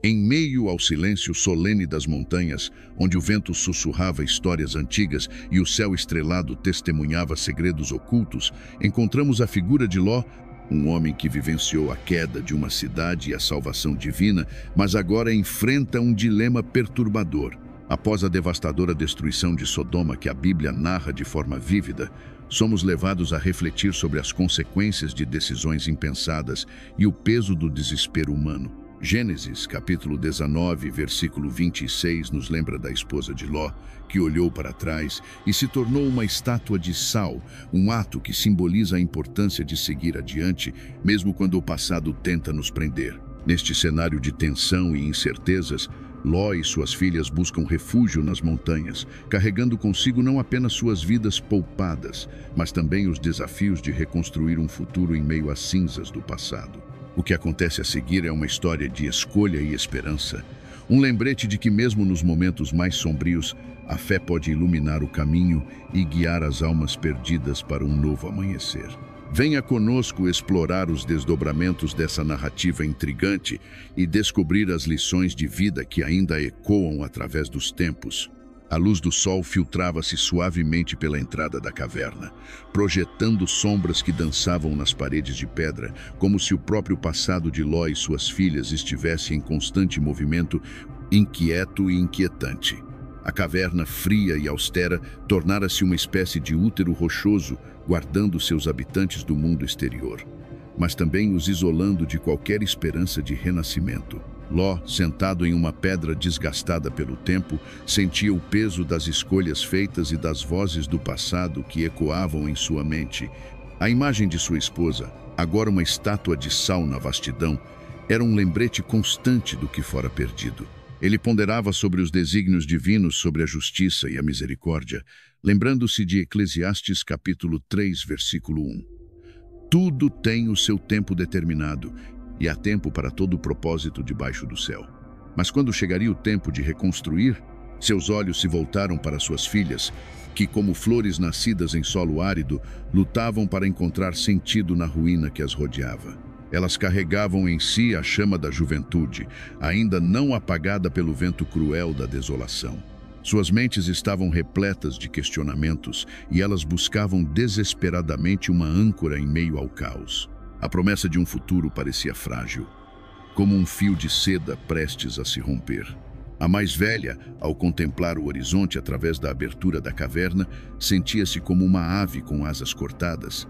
Em meio ao silêncio solene das montanhas, onde o vento sussurrava histórias antigas e o céu estrelado testemunhava segredos ocultos, encontramos a figura de Ló, um homem que vivenciou a queda de uma cidade e a salvação divina, mas agora enfrenta um dilema perturbador. Após a devastadora destruição de Sodoma que a Bíblia narra de forma vívida, somos levados a refletir sobre as consequências de decisões impensadas e o peso do desespero humano. Gênesis, capítulo 19, versículo 26, nos lembra da esposa de Ló, que olhou para trás e se tornou uma estátua de sal, um ato que simboliza a importância de seguir adiante, mesmo quando o passado tenta nos prender. Neste cenário de tensão e incertezas, Ló e suas filhas buscam refúgio nas montanhas, carregando consigo não apenas suas vidas poupadas, mas também os desafios de reconstruir um futuro em meio às cinzas do passado. O que acontece a seguir é uma história de escolha e esperança, um lembrete de que mesmo nos momentos mais sombrios, a fé pode iluminar o caminho e guiar as almas perdidas para um novo amanhecer. Venha conosco explorar os desdobramentos dessa narrativa intrigante e descobrir as lições de vida que ainda ecoam através dos tempos. A luz do sol filtrava-se suavemente pela entrada da caverna, projetando sombras que dançavam nas paredes de pedra, como se o próprio passado de Ló e suas filhas estivesse em constante movimento, inquieto e inquietante. A caverna, fria e austera, tornara-se uma espécie de útero rochoso, guardando seus habitantes do mundo exterior, mas também os isolando de qualquer esperança de renascimento. Ló, sentado em uma pedra desgastada pelo tempo, sentia o peso das escolhas feitas e das vozes do passado que ecoavam em sua mente. A imagem de sua esposa, agora uma estátua de sal na vastidão, era um lembrete constante do que fora perdido. Ele ponderava sobre os desígnios divinos, sobre a justiça e a misericórdia, lembrando-se de Eclesiastes capítulo 3, versículo 1. Tudo tem o seu tempo determinado, e há tempo para todo o propósito debaixo do céu. Mas quando chegaria o tempo de reconstruir, seus olhos se voltaram para suas filhas, que, como flores nascidas em solo árido, lutavam para encontrar sentido na ruína que as rodeava. Elas carregavam em si a chama da juventude, ainda não apagada pelo vento cruel da desolação. Suas mentes estavam repletas de questionamentos e elas buscavam desesperadamente uma âncora em meio ao caos. A promessa de um futuro parecia frágil, como um fio de seda prestes a se romper. A mais velha, ao contemplar o horizonte através da abertura da caverna, sentia-se como uma ave com asas cortadas,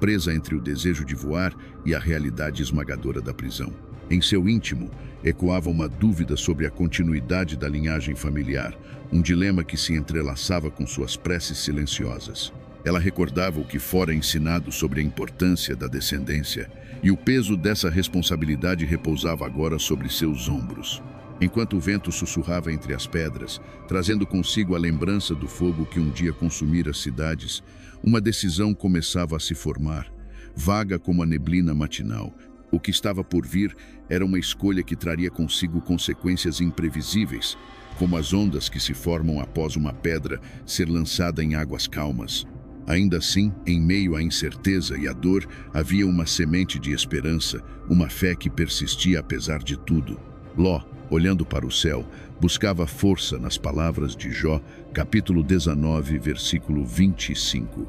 presa entre o desejo de voar e a realidade esmagadora da prisão. Em seu íntimo, ecoava uma dúvida sobre a continuidade da linhagem familiar, um dilema que se entrelaçava com suas preces silenciosas. Ela recordava o que fora ensinado sobre a importância da descendência, e o peso dessa responsabilidade repousava agora sobre seus ombros. Enquanto o vento sussurrava entre as pedras, trazendo consigo a lembrança do fogo que um dia consumira as cidades, uma decisão começava a se formar, vaga como a neblina matinal. O que estava por vir era uma escolha que traria consigo consequências imprevisíveis, como as ondas que se formam após uma pedra ser lançada em águas calmas. Ainda assim, em meio à incerteza e à dor, havia uma semente de esperança, uma fé que persistia apesar de tudo. Ló, olhando para o céu, buscava força nas palavras de Jó, capítulo 19, versículo 25.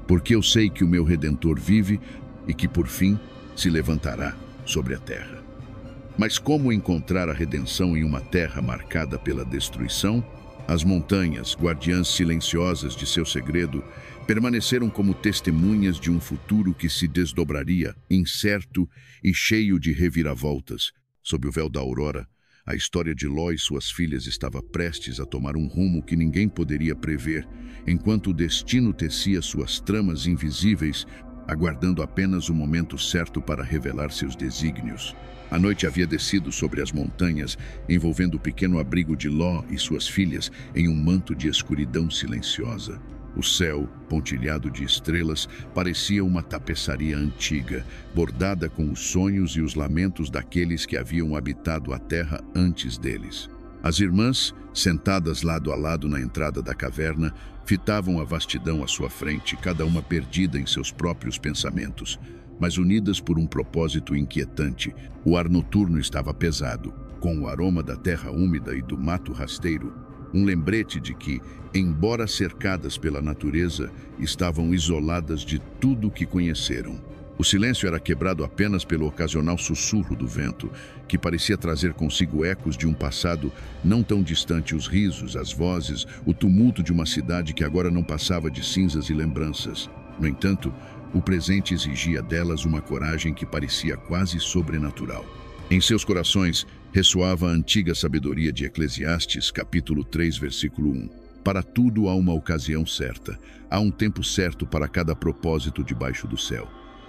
Porque eu sei que o meu Redentor vive e que, por fim, se levantará sobre a terra. Mas como encontrar a redenção em uma terra marcada pela destruição? As montanhas, guardiãs silenciosas de seu segredo, permaneceram como testemunhas de um futuro que se desdobraria, incerto e cheio de reviravoltas. Sob o véu da aurora, a história de Ló e suas filhas estava prestes a tomar um rumo que ninguém poderia prever, enquanto o destino tecia suas tramas invisíveis, aguardando apenas o momento certo para revelar seus desígnios. A noite havia descido sobre as montanhas, envolvendo o pequeno abrigo de Ló e suas filhas em um manto de escuridão silenciosa. O céu, pontilhado de estrelas, parecia uma tapeçaria antiga, bordada com os sonhos e os lamentos daqueles que haviam habitado a terra antes deles. As irmãs, sentadas lado a lado na entrada da caverna, fitavam a vastidão à sua frente, cada uma perdida em seus próprios pensamentos, mas unidas por um propósito inquietante. O ar noturno estava pesado, com o aroma da terra úmida e do mato rasteiro, um lembrete de que, embora cercadas pela natureza, estavam isoladas de tudo o que conheceram. O silêncio era quebrado apenas pelo ocasional sussurro do vento, que parecia trazer consigo ecos de um passado não tão distante, os risos, as vozes, o tumulto de uma cidade que agora não passava de cinzas e lembranças. No entanto, o presente exigia delas uma coragem que parecia quase sobrenatural. Em seus corações ressoava a antiga sabedoria de Eclesiastes, capítulo 3, versículo 1. Para tudo há uma ocasião certa, há um tempo certo para cada propósito debaixo do céu.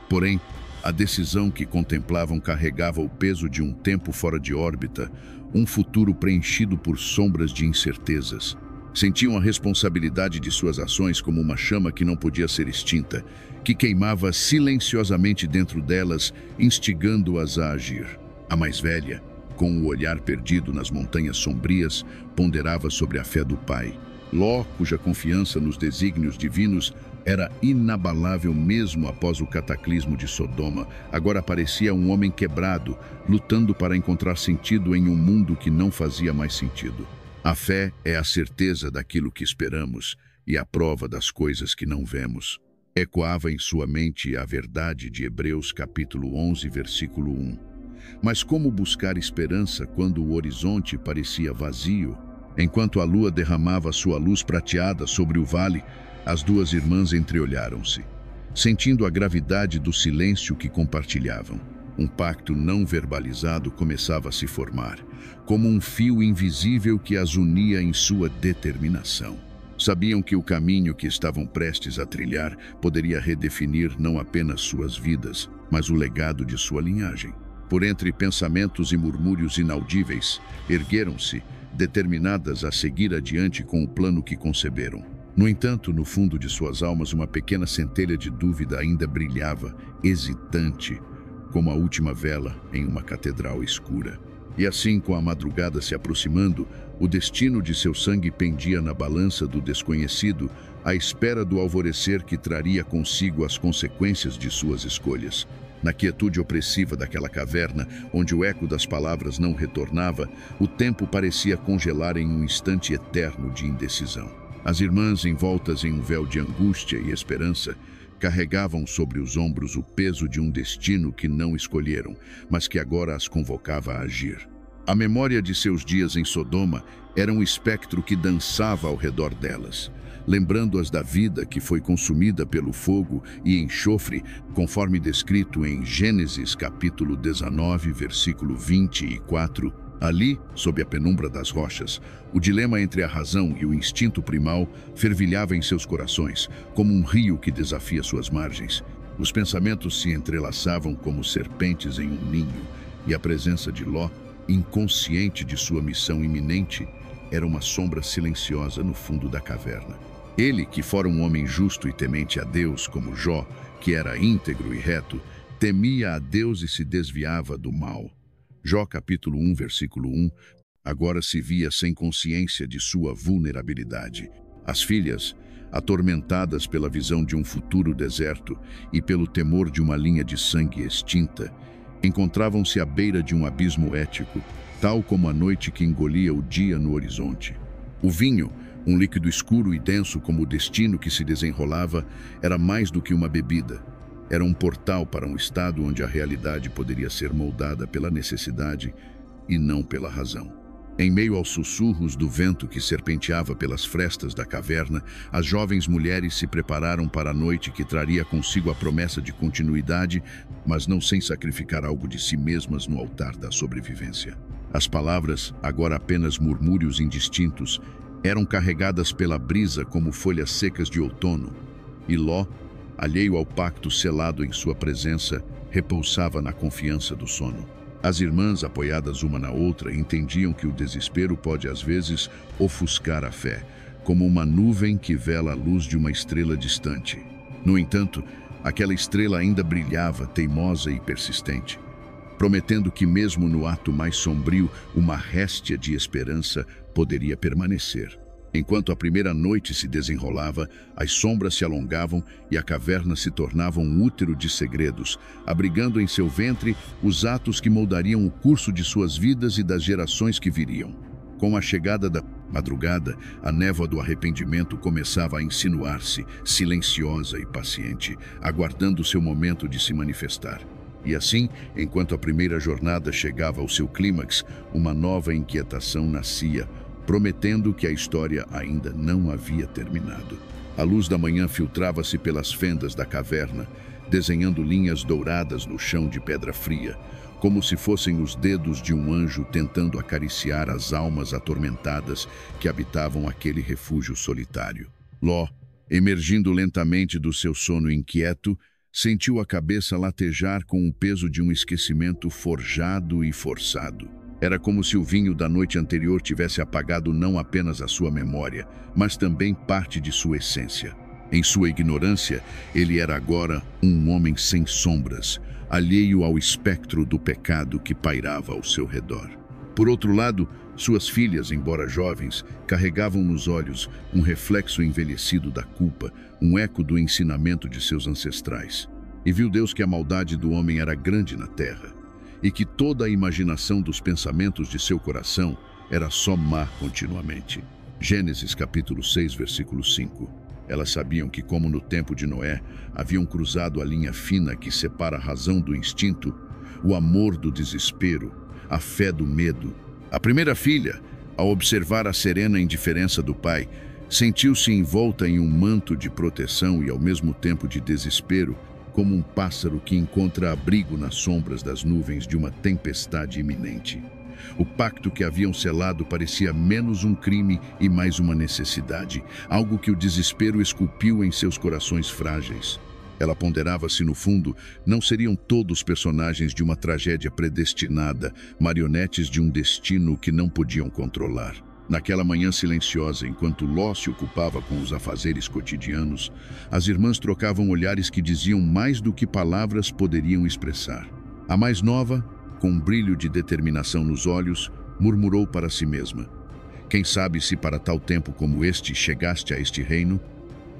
Porém, a decisão que contemplavam carregava o peso de um tempo fora de órbita, um futuro preenchido por sombras de incertezas. Sentiam a responsabilidade de suas ações como uma chama que não podia ser extinta, que queimava silenciosamente dentro delas, instigando-as a agir. A mais velha, com o olhar perdido nas montanhas sombrias, ponderava sobre a fé do pai. Ló, cuja confiança nos desígnios divinos era inabalável mesmo após o cataclismo de Sodoma, agora parecia um homem quebrado, lutando para encontrar sentido em um mundo que não fazia mais sentido. A fé é a certeza daquilo que esperamos e a prova das coisas que não vemos. Ecoava em sua mente a verdade de Hebreus capítulo 11, versículo 1. Mas como buscar esperança quando o horizonte parecia vazio? Enquanto a lua derramava sua luz prateada sobre o vale, as duas irmãs entreolharam-se, sentindo a gravidade do silêncio que compartilhavam. Um pacto não verbalizado começava a se formar, como um fio invisível que as unia em sua determinação. Sabiam que o caminho que estavam prestes a trilhar poderia redefinir não apenas suas vidas, mas o legado de sua linhagem. Por entre pensamentos e murmúrios inaudíveis, ergueram-se, determinadas a seguir adiante com o plano que conceberam. No entanto, no fundo de suas almas, uma pequena centelha de dúvida ainda brilhava, hesitante, como a última vela em uma catedral escura. E assim, com a madrugada se aproximando, o destino de seu sangue pendia na balança do desconhecido, à espera do alvorecer que traria consigo as consequências de suas escolhas. Na quietude opressiva daquela caverna, onde o eco das palavras não retornava, o tempo parecia congelar em um instante eterno de indecisão. As irmãs, envoltas em um véu de angústia e esperança, carregavam sobre os ombros o peso de um destino que não escolheram, mas que agora as convocava a agir. A memória de seus dias em Sodoma era um espectro que dançava ao redor delas, lembrando-as da vida que foi consumida pelo fogo e enxofre, conforme descrito em Gênesis capítulo 19, versículo 24. Ali, sob a penumbra das rochas, o dilema entre a razão e o instinto primal fervilhava em seus corações, como um rio que desafia suas margens. Os pensamentos se entrelaçavam como serpentes em um ninho, e a presença de Ló, inconsciente de sua missão iminente, era uma sombra silenciosa no fundo da caverna. Ele, que fora um homem justo e temente a Deus, como Jó, que era íntegro e reto, temia a Deus e se desviava do mal. Jó capítulo 1, versículo 1, agora se via sem consciência de sua vulnerabilidade. As filhas, atormentadas pela visão de um futuro deserto e pelo temor de uma linha de sangue extinta, encontravam-se à beira de um abismo ético, tal como a noite que engolia o dia no horizonte. O vinho, um líquido escuro e denso como o destino que se desenrolava, era mais do que uma bebida. Era um portal para um estado onde a realidade poderia ser moldada pela necessidade e não pela razão. Em meio aos sussurros do vento que serpenteava pelas frestas da caverna, as jovens mulheres se prepararam para a noite que traria consigo a promessa de continuidade, mas não sem sacrificar algo de si mesmas no altar da sobrevivência. As palavras, agora apenas murmúrios indistintos, eram carregadas pela brisa como folhas secas de outono, e Ló, alheio ao pacto selado em sua presença, repousava na confiança do sono. As irmãs, apoiadas uma na outra, entendiam que o desespero pode às vezes ofuscar a fé, como uma nuvem que vela a luz de uma estrela distante. No entanto, aquela estrela ainda brilhava, teimosa e persistente, prometendo que mesmo no ato mais sombrio, uma réstia de esperança poderia permanecer. Enquanto a primeira noite se desenrolava, as sombras se alongavam e a caverna se tornava um útero de segredos, abrigando em seu ventre os atos que moldariam o curso de suas vidas e das gerações que viriam. Com a chegada da madrugada, a névoa do arrependimento começava a insinuar-se, silenciosa e paciente, aguardando seu momento de se manifestar. E assim, enquanto a primeira jornada chegava ao seu clímax, uma nova inquietação nascia, prometendo que a história ainda não havia terminado. A luz da manhã filtrava-se pelas fendas da caverna, desenhando linhas douradas no chão de pedra fria, como se fossem os dedos de um anjo tentando acariciar as almas atormentadas que habitavam aquele refúgio solitário. Ló, emergindo lentamente do seu sono inquieto, sentiu a cabeça latejar com o peso de um esquecimento forjado e forçado. Era como se o vinho da noite anterior tivesse apagado não apenas a sua memória, mas também parte de sua essência. Em sua ignorância, ele era agora um homem sem sombras, alheio ao espectro do pecado que pairava ao seu redor. Por outro lado, suas filhas, embora jovens, carregavam nos olhos um reflexo envelhecido da culpa, um eco do ensinamento de seus ancestrais. E viu Deus que a maldade do homem era grande na terra, e que toda a imaginação dos pensamentos de seu coração era só má continuamente. Gênesis capítulo 6, versículo 5. Elas sabiam que, como no tempo de Noé, haviam cruzado a linha fina que separa a razão do instinto, o amor do desespero, a fé do medo. A primeira filha, ao observar a serena indiferença do pai, sentiu-se envolta em um manto de proteção e ao mesmo tempo de desespero, como um pássaro que encontra abrigo nas sombras das nuvens de uma tempestade iminente. O pacto que haviam selado parecia menos um crime e mais uma necessidade, algo que o desespero esculpiu em seus corações frágeis. Ela ponderava se, no fundo, não seriam todos personagens de uma tragédia predestinada, marionetes de um destino que não podiam controlar. Naquela manhã silenciosa, enquanto Ló se ocupava com os afazeres cotidianos, as irmãs trocavam olhares que diziam mais do que palavras poderiam expressar. A mais nova, com um brilho de determinação nos olhos, murmurou para si mesma: "Quem sabe se para tal tempo como este chegaste a este reino?"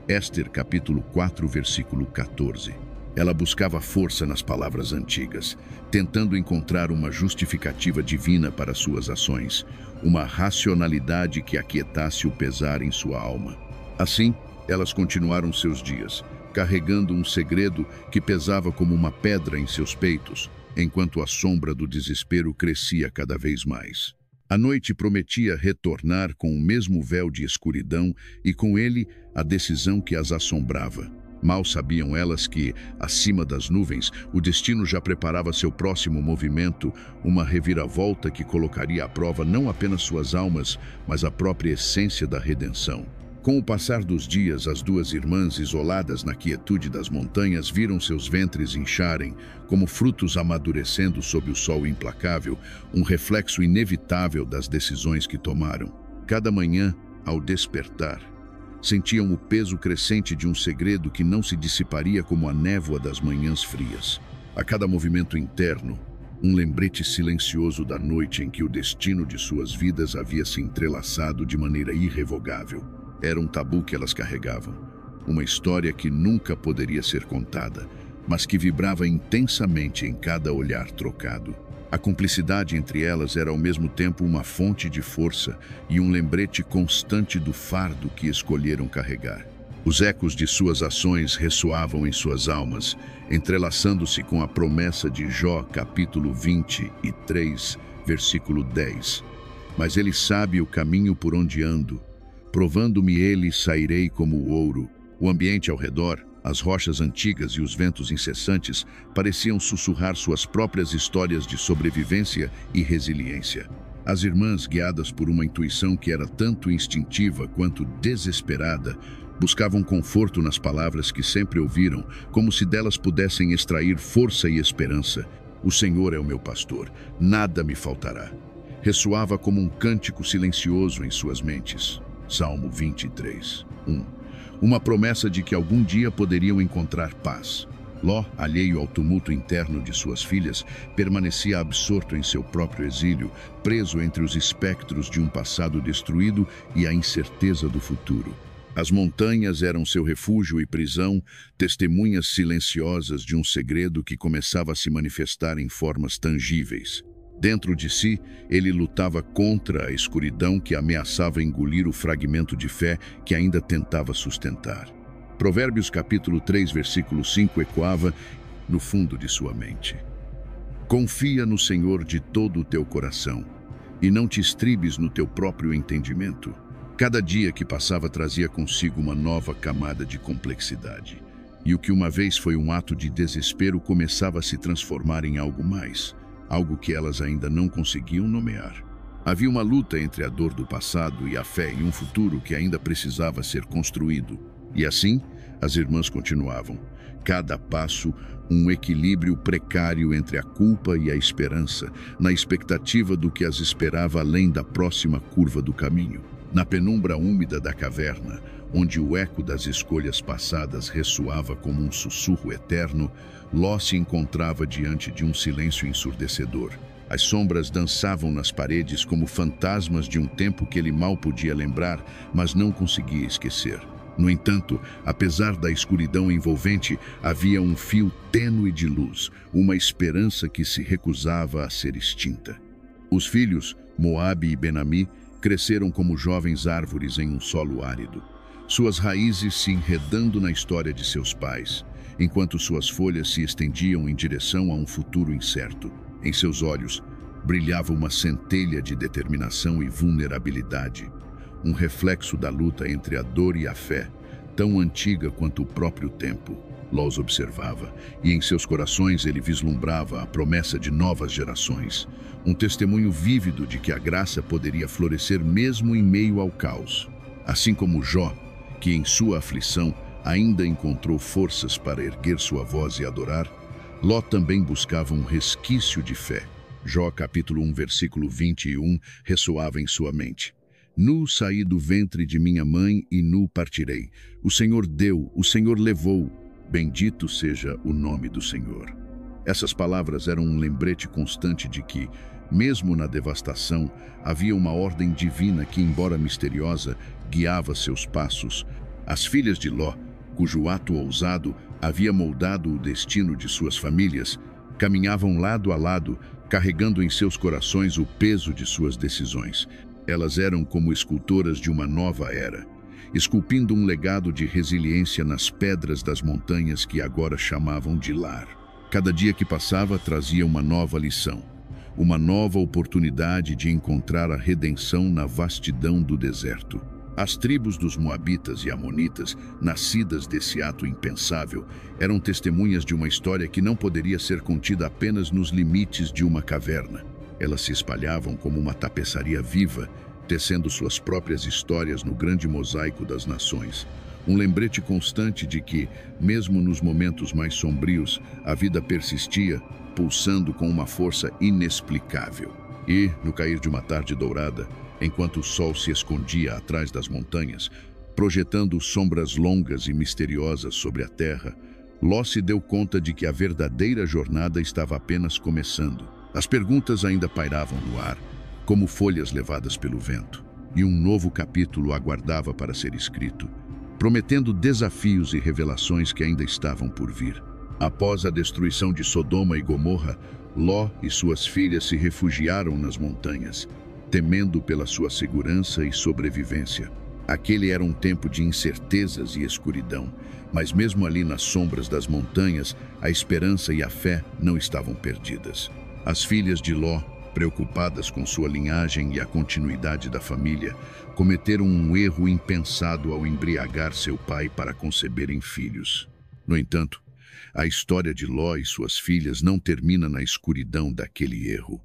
Éster capítulo 4, versículo 14. Ela buscava força nas palavras antigas, tentando encontrar uma justificativa divina para suas ações, uma racionalidade que aquietasse o pesar em sua alma. Assim, elas continuaram seus dias, carregando um segredo que pesava como uma pedra em seus peitos, enquanto a sombra do desespero crescia cada vez mais. A noite prometia retornar com o mesmo véu de escuridão e com ele a decisão que as assombrava. Mal sabiam elas que, acima das nuvens, o destino já preparava seu próximo movimento, uma reviravolta que colocaria à prova não apenas suas almas, mas a própria essência da redenção. Com o passar dos dias, as duas irmãs, isoladas na quietude das montanhas, viram seus ventres incharem, como frutos amadurecendo sob o sol implacável, um reflexo inevitável das decisões que tomaram. Cada manhã, ao despertar, sentiam o peso crescente de um segredo que não se dissiparia como a névoa das manhãs frias. A cada movimento interno, um lembrete silencioso da noite em que o destino de suas vidas havia se entrelaçado de maneira irrevogável. Era um tabu que elas carregavam, uma história que nunca poderia ser contada, mas que vibrava intensamente em cada olhar trocado. A cumplicidade entre elas era ao mesmo tempo uma fonte de força e um lembrete constante do fardo que escolheram carregar. Os ecos de suas ações ressoavam em suas almas, entrelaçando-se com a promessa de Jó, capítulo 23, versículo 10. Mas ele sabe o caminho por onde ando, provando-me ele, sairei como o ouro. O ambiente ao redor, as rochas antigas e os ventos incessantes pareciam sussurrar suas próprias histórias de sobrevivência e resiliência. As irmãs, guiadas por uma intuição que era tanto instintiva quanto desesperada, buscavam conforto nas palavras que sempre ouviram, como se delas pudessem extrair força e esperança. O Senhor é o meu pastor, nada me faltará. Ressoava como um cântico silencioso em suas mentes. Salmo 23, 1. Uma promessa de que algum dia poderiam encontrar paz. Ló, alheio ao tumulto interno de suas filhas, permanecia absorto em seu próprio exílio, preso entre os espectros de um passado destruído e a incerteza do futuro. As montanhas eram seu refúgio e prisão, testemunhas silenciosas de um segredo que começava a se manifestar em formas tangíveis. Dentro de si, ele lutava contra a escuridão que ameaçava engolir o fragmento de fé que ainda tentava sustentar. Provérbios capítulo 3, versículo 5 ecoava no fundo de sua mente. Confia no Senhor de todo o teu coração, e não te estribes no teu próprio entendimento. Cada dia que passava trazia consigo uma nova camada de complexidade, e o que uma vez foi um ato de desespero começava a se transformar em algo mais, algo que elas ainda não conseguiam nomear. Havia uma luta entre a dor do passado e a fé em um futuro que ainda precisava ser construído. E assim, as irmãs continuavam, cada passo um equilíbrio precário entre a culpa e a esperança, na expectativa do que as esperava além da próxima curva do caminho. Na penumbra úmida da caverna, onde o eco das escolhas passadas ressoava como um sussurro eterno, Ló se encontrava diante de um silêncio ensurdecedor. As sombras dançavam nas paredes como fantasmas de um tempo que ele mal podia lembrar, mas não conseguia esquecer. No entanto, apesar da escuridão envolvente, havia um fio tênue de luz, uma esperança que se recusava a ser extinta. Os filhos, Moabe e Benami, cresceram como jovens árvores em um solo árido, suas raízes se enredando na história de seus pais, enquanto suas folhas se estendiam em direção a um futuro incerto. Em seus olhos, brilhava uma centelha de determinação e vulnerabilidade, um reflexo da luta entre a dor e a fé, tão antiga quanto o próprio tempo. Ló os observava, e em seus corações ele vislumbrava a promessa de novas gerações, um testemunho vívido de que a graça poderia florescer mesmo em meio ao caos. Assim como Jó, que em sua aflição ainda encontrou forças para erguer sua voz e adorar, Ló também buscava um resquício de fé. Jó capítulo 1, versículo 21 ressoava em sua mente. Nu saí do ventre de minha mãe e nu partirei. O Senhor deu, o Senhor levou. Bendito seja o nome do Senhor. Essas palavras eram um lembrete constante de que, mesmo na devastação, havia uma ordem divina que, embora misteriosa, guiava seus passos. As filhas de Ló, cujo ato ousado havia moldado o destino de suas famílias, caminhavam lado a lado, carregando em seus corações o peso de suas decisões. Elas eram como escultoras de uma nova era, esculpindo um legado de resiliência nas pedras das montanhas que agora chamavam de lar. Cada dia que passava trazia uma nova lição, uma nova oportunidade de encontrar a redenção na vastidão do deserto. As tribos dos Moabitas e Amonitas, nascidas desse ato impensável, eram testemunhas de uma história que não poderia ser contida apenas nos limites de uma caverna. Elas se espalhavam como uma tapeçaria viva, tecendo suas próprias histórias no grande mosaico das nações. Um lembrete constante de que, mesmo nos momentos mais sombrios, a vida persistia, pulsando com uma força inexplicável. E, no cair de uma tarde dourada, enquanto o sol se escondia atrás das montanhas, projetando sombras longas e misteriosas sobre a terra, Ló se deu conta de que a verdadeira jornada estava apenas começando. As perguntas ainda pairavam no ar, como folhas levadas pelo vento, e um novo capítulo aguardava para ser escrito, prometendo desafios e revelações que ainda estavam por vir. Após a destruição de Sodoma e Gomorra, Ló e suas filhas se refugiaram nas montanhas, temendo pela sua segurança e sobrevivência. Aquele era um tempo de incertezas e escuridão, mas mesmo ali nas sombras das montanhas, a esperança e a fé não estavam perdidas. As filhas de Ló, preocupadas com sua linhagem e a continuidade da família, cometeram um erro impensado ao embriagar seu pai para conceberem filhos. No entanto, a história de Ló e suas filhas não termina na escuridão daquele erro.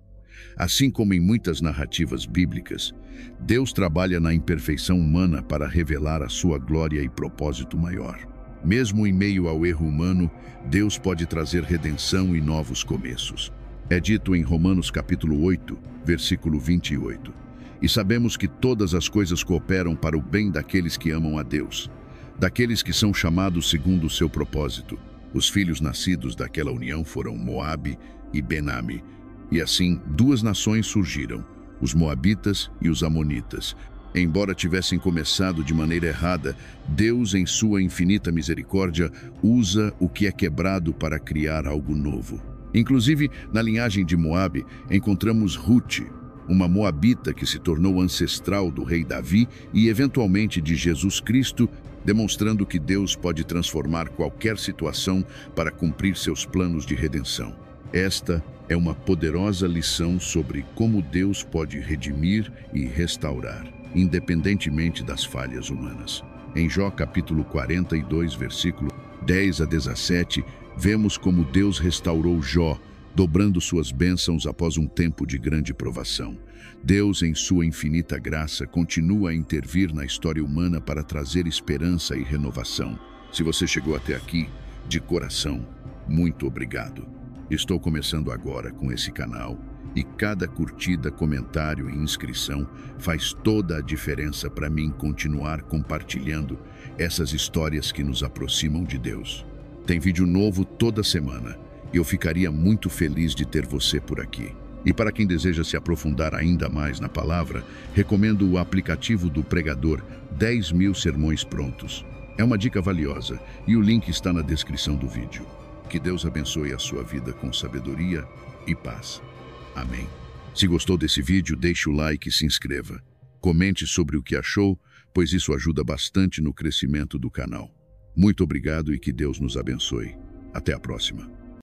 Assim como em muitas narrativas bíblicas, Deus trabalha na imperfeição humana para revelar a sua glória e propósito maior. Mesmo em meio ao erro humano, Deus pode trazer redenção e novos começos. É dito em Romanos capítulo 8, versículo 28. E sabemos que todas as coisas cooperam para o bem daqueles que amam a Deus, daqueles que são chamados segundo o seu propósito. Os filhos nascidos daquela união foram Moabe e Benami. E assim, duas nações surgiram, os Moabitas e os Amonitas. Embora tivessem começado de maneira errada, Deus, em sua infinita misericórdia, usa o que é quebrado para criar algo novo. Inclusive, na linhagem de Moabe, encontramos Ruth, uma moabita que se tornou ancestral do rei Davi e, eventualmente, de Jesus Cristo, demonstrando que Deus pode transformar qualquer situação para cumprir seus planos de redenção. Esta é uma poderosa lição sobre como Deus pode redimir e restaurar, independentemente das falhas humanas. Em Jó capítulo 42, versículo 10 a 17, vemos como Deus restaurou Jó, dobrando suas bênçãos após um tempo de grande provação. Deus, em sua infinita graça, continua a intervir na história humana para trazer esperança e renovação. Se você chegou até aqui, de coração, muito obrigado. Estou começando agora com esse canal e cada curtida, comentário e inscrição faz toda a diferença para mim continuar compartilhando essas histórias que nos aproximam de Deus. Tem vídeo novo toda semana. Eu ficaria muito feliz de ter você por aqui. E para quem deseja se aprofundar ainda mais na palavra, recomendo o aplicativo do Pregador 10.000 Sermões Prontos. É uma dica valiosa e o link está na descrição do vídeo. Que Deus abençoe a sua vida com sabedoria e paz. Amém. Se gostou desse vídeo, deixe o like e se inscreva. Comente sobre o que achou, pois isso ajuda bastante no crescimento do canal. Muito obrigado e que Deus nos abençoe. Até a próxima.